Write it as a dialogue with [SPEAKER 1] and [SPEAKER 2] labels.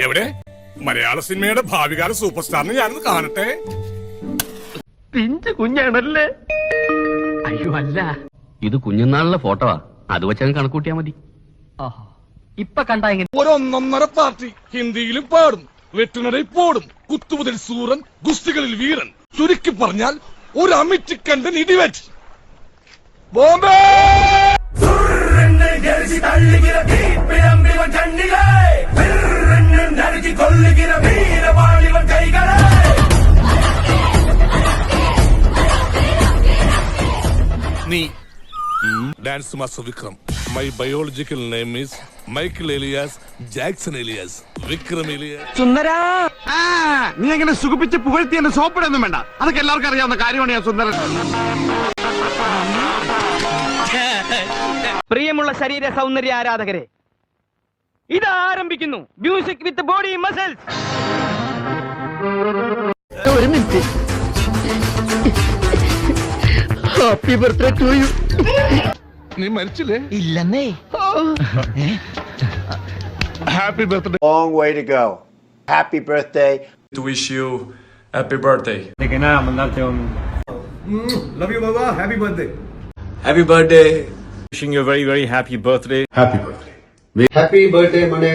[SPEAKER 1] എവിടെ മലയാള സിനിമയുടെ ഭാവികാല സൂപ്പർ സ്റ്റാറിനെ ഞാനൊന്ന് കാണട്ടെ.
[SPEAKER 2] പിഞ്ച് കുഞ്ഞാണല്ലേ? അയ്യോ അല്ല,
[SPEAKER 3] ഇത് കുഞ്ഞുനാളിലെ ഫോട്ടോവാ, അത് വെച്ചാൽ കണക്കൂട്ടിയാ മതി.
[SPEAKER 2] ഇപ്പൊ കണ്ടാ എങ്ങനെ?
[SPEAKER 1] ഒരൊന്നൊന്നര പാർട്ടി ഹിന്ദിയിലും പാടും, വെട്ടിനടയിൽ പോടും, കുത്തുമുതൽ സൂറൻ, ഗുസ്തികളിൽ വീരൻ. ചുരുക്കി പറഞ്ഞാൽ ഒരു അമിറ്റിക്കണ്ടൻ ഇടിവെച്ച് ബോംബെ. നീ dance master Vikram. My biological name is Michael alias Jackson alias Vikram alias.
[SPEAKER 2] സുന്ദരാ,
[SPEAKER 4] നീ എങ്ങനെ സുഖിപ്പിച്ച് പുകഴ്ത്തി എന്നെ സോപ്പിടൊന്നും വേണ്ട, അതൊക്കെ എല്ലാവർക്കും അറിയാവുന്ന കാര്യമാണ്. ഞാൻ സുന്ദരൻ.
[SPEAKER 2] പ്രിയമുള്ള ശരീര സൗന്ദര്യ ആരാധകരെ, ഇത് ആരംഭിക്കുന്നു മ്യൂസിക് വിത്ത് ബോഡി മസിൽസ്. ഒരു minute. Happy birthday to you.
[SPEAKER 1] നീ മരിച്ചില്ലേ?
[SPEAKER 2] ഇല്ലെന്നേ.
[SPEAKER 1] Happy birthday.
[SPEAKER 5] Long way to go. Happy birthday.
[SPEAKER 6] To wish you happy birthday.
[SPEAKER 7] Love you, Baba. Happy birthday.
[SPEAKER 6] Happy birthday.
[SPEAKER 7] Wishing you a very, very happy birthday.
[SPEAKER 5] Happy birthday. Happy birthday, Mane.